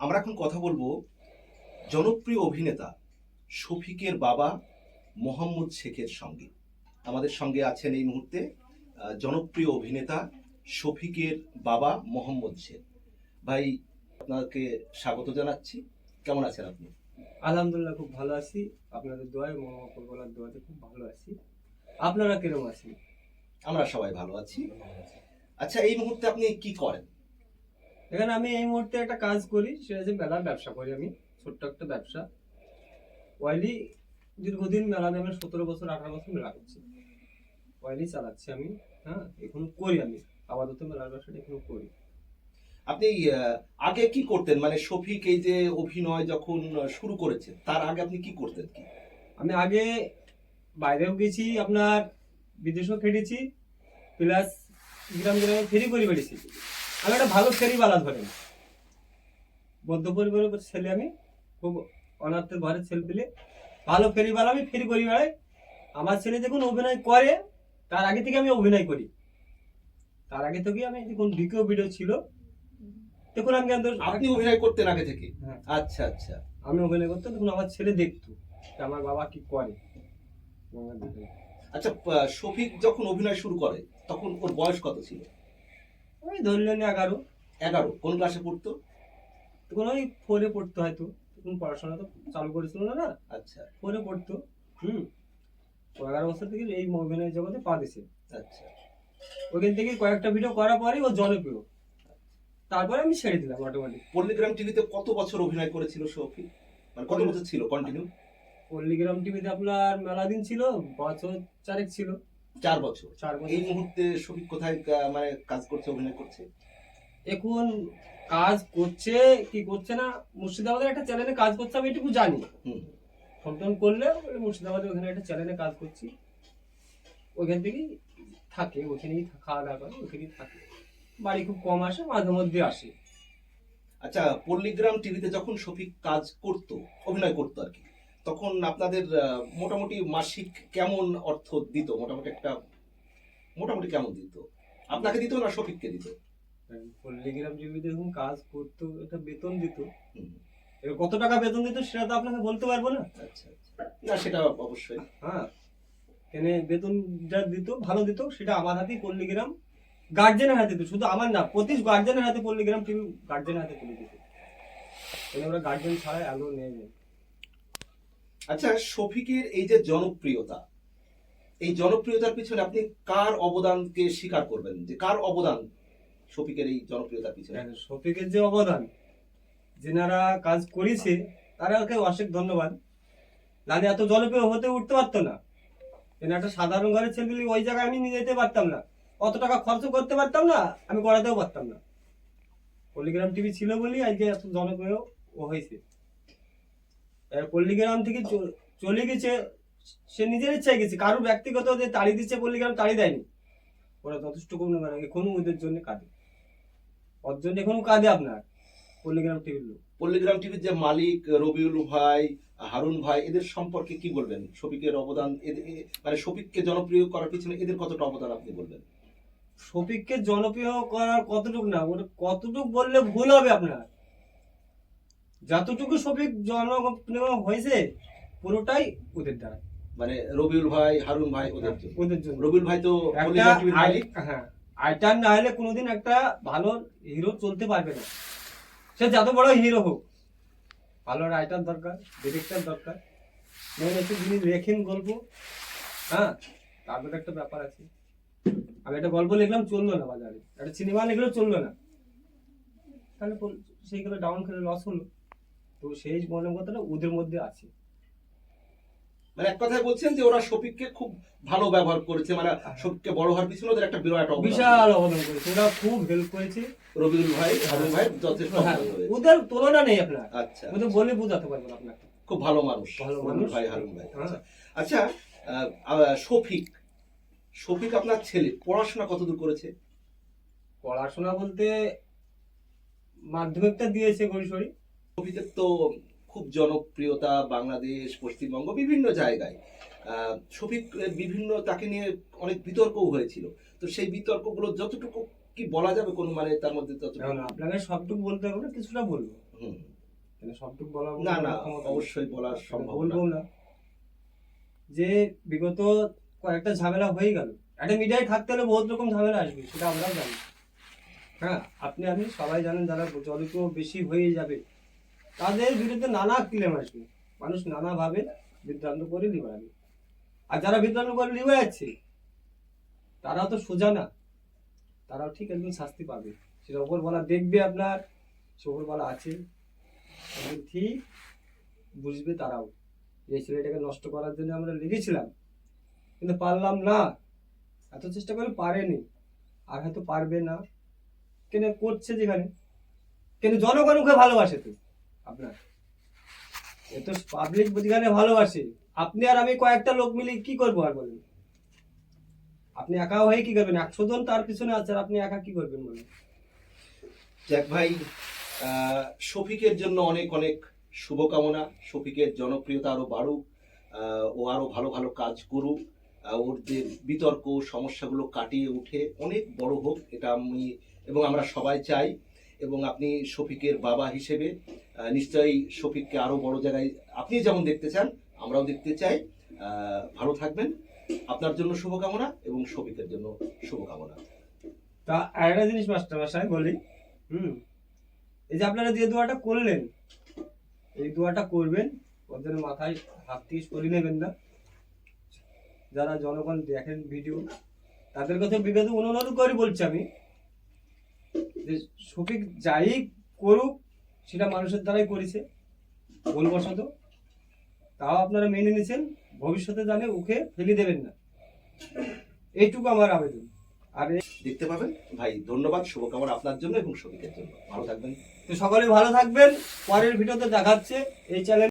আমরা এখন কথা বলবো জনপ্রিয় অভিনেতা শফিকের বাবা মোহাম্মদ শেখের সঙ্গে। আমাদের সঙ্গে আছেন এই মুহূর্তে জনপ্রিয় অভিনেতা শফিকের বাবা মোহাম্মদ শেখ। ভাই, আপনাকে স্বাগত জানাচ্ছি। কেমন আছেন আপনি? আলহামদুলিল্লাহ, খুব ভালো আছি। আপনাদের দোয়ায়, মহাপ্রভুর দোয়াতে খুব ভালো আছি। আপনারা কিরকম আছেন? আমরা সবাই ভালো আছি। আচ্ছা, এই মুহূর্তে আপনি কি করেন? এখানে আমি এই মুহূর্তে একটা কাজ করি, সেটা হচ্ছে মেলার ব্যবসা করি। আমি ছোট্ট একটা ব্যবসা ওয়াইলি, দীর্ঘদিন মেলা নামে 17 বছর 18 বছর মেলা করছি, ওয়াইলি চালাচ্ছি আমি। হ্যাঁ, এখন করি আমি আপাতত মেলার ব্যবসাটা এখন করি। আপনি আগে কি করতেন? মানে শফিক এই যে অভিনয় যখন শুরু করেছে তার আগে আপনি কি করতেন? কি আমি আগে বাইরেও গেছি, আপনার বিদেশেও খেটেছি, প্লাস গ্রাম গ্রামে ফেরি করে বেড়েছি। আমি একটা ভালো ফেরিওয়ালা ধরেন, বদ্ধ পরিবারের ছেলে, আমি খুব অনাথের ঘরের ছেলে পেলে, ভালো ফেরিওয়ালা, আমি ফেরি করি বেড়াই। আমার ছেলে যখন অভিনয় করে, তার আগে থেকে আমি অভিনয় করি। তার আগে থেকে আমি যখন ভিডিও ছিল তখন আমি আপনি অভিনয় করতেন আগে থেকে? হ্যাঁ, আচ্ছা আচ্ছা। আমি অভিনয় করতাম, তখন আমার ছেলে দেখতো যে আমার বাবা কি করে। আচ্ছা, শফিক যখন অভিনয় শুরু করে তখন ওর বয়স কত ছিল? ওই ধরলেন 11। 11? কোন ক্লাসে পড়তো? তখন ওই 4-এ পড়তো হয়তো, তখন পড়াশোনা তো চালু করেছিল না। আচ্ছা 4-এ পড়তো। ও 11 বছর থেকে এই অভিনয় জগতে পা দিছে। আচ্ছা। ওইখান থেকে কয়েকটা ভিডিও করার পরেই ও জনপ্রিয়। তারপরে আমি ছেড়ে দিলাম অটোমেটিক। পল্লীগ্রাম টিভিতে কত বছর অভিনয় করেছিল শফিক? মানে কত বছর ছিল কন্টিনিউ? পল্লীগ্রাম টিভিতে আপনার মেলা দিন ছিল, বছর 4 ছিল। 4 বছর। 4 বছর। এই মুহূর্তে শফিক কোথায় মানে কাজ করছে, অভিনয় করছে? এখন কাজ করছে কি করছে না, মুর্শিদাবাদের একটা চ্যানেলে কাজ করছে, আমি এটুকু জানি। ফোন টোন করলে মুর্শিদাবাদে ওখানে একটা চ্যানেলে কাজ করছি, ওইখান থেকেই থাকে, ওখানেই খাওয়া দাওয়া করে, ওখানেই থাকে। বাড়ি খুব কম আসে, মাঝে মধ্যে আসে। আচ্ছা, পল্লীগ্রাম টিভিতে যখন শফিক কাজ করতো, অভিনয় করতো আর কি, তখন আপনাদের মোটামুটি মাসিক কেমন অর্থ দিত? মোটামুটি কেমন দিত? আপনাকে দিত না শফিককে দিত? পল্লীগ্রাম টিভিতে যখন কাজ করতো একটা বেতন দিত। এবার কত টাকা বেতন দিত সেটা তো আপনাকে বলতে পারবো না। আচ্ছা আচ্ছা, না সেটা অবশ্যই। হ্যাঁ, কেন বেতন যা দিত ভালো দিত, সেটা আমার হাতেই পল্লীগ্রাম গার্জেনের হাতে দিত, শুধু আমার না, প্রতি গার্জেনের হাতে পল্লীগ্রাম টিভি গার্জেনের হাতে তুলে দিত। ওরা গার্জেন ছাড়া আলো নেই। আচ্ছা, শফিকের এই যে জনপ্রিয়তা, এই জনপ্রিয়তার পিছনে আপনি কার অবদানকে স্বীকার করবেন? যে কার অবদান শফিকের এই জনপ্রিয়তার পিছনে? শফিকের যে অবদান, যেনারা কাজ করেছে তারাকে অশেষ ধন্যবাদ। নাহলে এত জনপ্রিয় হতে উঠতে পারতো না। একটা সাধারণ ঘরের ছেলে, ওই জায়গায় আমি নিয়ে যেতে পারতাম না, অত টাকা খরচ করতে পারতাম না, আমি করাতেও পারতাম না। পল্লীগ্রাম টিভি ছিল বলি আজকে এত জনপ্রিয় ও হয়েছে। পল্লীগ্রাম থেকে চলে গেছে, সে নিজের ইচ্ছায় গেছে, কারোর ব্যক্তিগত যে তাড়ি দিচ্ছে পল্লীগ্রাম তাড়ি দেয়নি। ওরা যথেষ্ট কম না, এখনো ওদের জন্য কাঁদে, ওর জন্য এখনো কাঁদে আপনার পল্লীগ্রাম টিভির লোক। পল্লীগ্রাম টিভির যে মালিক রবিউল ভাই, হারুন ভাই, এদের সম্পর্কে কি বলবেন? শফিকের অবদান, মানে শফিককে জনপ্রিয় করার পিছনে এদের কতটা অবদান আপনি বলবেন? শফিককে জনপ্রিয় করার কতটুকু না, ওটা কতটুকু বললে ভুল হবে আপনার। যতটুকু শফিক জনপ্রিয় হয়েছে পুরোটাই ওদের দ্বারা। মানে রবিউল ভাই, হারুন ভাই, ওদের জন্য। রবিউল ভাই তো পল্লীগ্রাম টিভির মালিক। হ্যাঁ, আইটার না হলে কোনোদিন একটা ভালো হিরো চলতে পারবে না। সে যত বড় হিরো হোক, ভালো রাইটার দরকার, ডিরেক্টর দরকার, যিনি লেখেন গল্প। হ্যাঁ, তারপরে একটা ব্যাপার আছে। আমি একটা গল্প লিখলাম, চললো না বাজারে, একটা সিনেমা লিখলেও চললো না, তাহলে সেইগুলো ডাউন করে লস হলো। তো সেই মনের কথাটা ওদের মধ্যে আছে। মানে এক কথায় বলছেন যে ওরা শফিককে খুব ভালো ব্যবহার করেছে, মানে শফিককে বড় হওয়ার পিছনে ওদের একটা বিরাট অবদান, বিশাল অবদান করেছে, ওরা খুব হেল্প করেছে। রবিউল ভাই, হারুন ভাই যথেষ্ট ওদের তুলনা নেই আপনার। আচ্ছা, ওদের বলে বোঝাতে পারবো না আপনাকে। খুব ভালো মানুষ, ভালো মানুষ ভাই, হারুন ভাই। আচ্ছা, শফিক আপনার ছেলে পড়াশোনা কতদূর করেছে? পড়াশোনা বলতে মাধ্যমিকটা দিয়েছে গরিশরি। শফিকের তো খুব জনপ্রিয়তা বাংলাদেশ, পশ্চিমবঙ্গ, বিভিন্ন জায়গায়। শফিক বিভিন্ন, তাকে নিয়ে অনেক বিতর্কও হয়েছিল। তো সেই বিতর্কগুলো যতটুকু কি বলা যাবে, কোন মানে তার মধ্যে ততটুকু? আপনাকে সবটুকু বলতে হবে না, কিছুটা বলবো। মানে সবটুকু বলার না না ক্ষমতা অবশ্যই বলার সম্ভব না। বলবো না যে বিগত কয়েকটা ঝামেলা হয়ে গেল, একটা মিডিয়ায় থাকতে হলে বহুত রকম ঝামেলা আসবে, সেটা আমরাও জানি। হ্যাঁ, আপনি আমি সবাই জানেন, যারা জলিত বেশি হয়ে যাবে তাদের বিরুদ্ধে নানা ক্লেম আসবে, মানুষ নানাভাবে বিভ্রান্ত করে লিবাড়াবে। আর যারা বিভ্রান্ত করে লিবে যাচ্ছে তারাও তো সোজা না, তারাও ঠিক একদিন শাস্তি পাবে। সেটা ওপরওয়ালা দেখবে, আপনার সে ওপরওয়ালা আছে, একদিন ঠিক বুঝবে তারাও। এই ছেলেটাকে নষ্ট করার জন্য আমরা লেগেছিলাম, কিন্তু পারলাম না, এত চেষ্টা করে পারেনি, আর হয়তো পারবে না। কেন করছে যেখানে, কিন্তু জনগণ ওকে ভালোবাসে তো আপনার, এত পাবলিক যেখানে ভালোবাসে, আপনি আর আমি কয়েকটা লোক মিলে কি করবো আর বলেন? আপনি একা হয়ে কি করবেন? 100 জন তার পিছনে আছে, আর আপনি একা কি করবেন বলেন? যাক ভাই, শফিকের জন্য অনেক অনেক শুভকামনা। শফিকের জনপ্রিয়তা আরো বাড়ুক, ও আরো ভালো ভালো কাজ করুক, ওর যে বিতর্ক সমস্যাগুলো কাটিয়ে উঠে অনেক বড় হোক, এটা আমি এবং আমরা সবাই চাই। এবং আপনি শফিকের বাবা হিসেবে নিশ্চয়ই শফিককে আরো বড় জায়গায় আপনি যেমন দেখতে চান আমরাও দেখতে চাই। ভালো থাকবেন, আপনার জন্য শুভকামনা এবং শফিকের জন্য শুভকামনা। তা আরেকটা জিনিস মাস্টারমশাই বলি, এই যে আপনারা যে দোয়াটা করলেন, এই দোয়াটা করবেন, ওদের মাথায় হাত দিয়ে সরিয়ে নেবেন না। যারা জনগণ দেখেন ভিডিও, তাদের কাছে বিগত অনুরোধ করে বলছি আমি, যে শফিক যাই করুক সেটা মানুষের দ্বারাই করেছে, ভুলবশত, তাও আপনারা মেনে নিয়েছেন, ভবিষ্যতে জানে ওকে ফেলে দেবেন না, এইটুকু আমার আবেদন। আর দেখতে পাবেন ভাই, ধন্যবাদ, শুভকামনা আপনার জন্য এবং শফিকের জন্য। ভালো থাকবেন। তো সকলে ভালো থাকবেন, পরের ভিডিওতে দেখাচ্ছে এই চ্যানেল।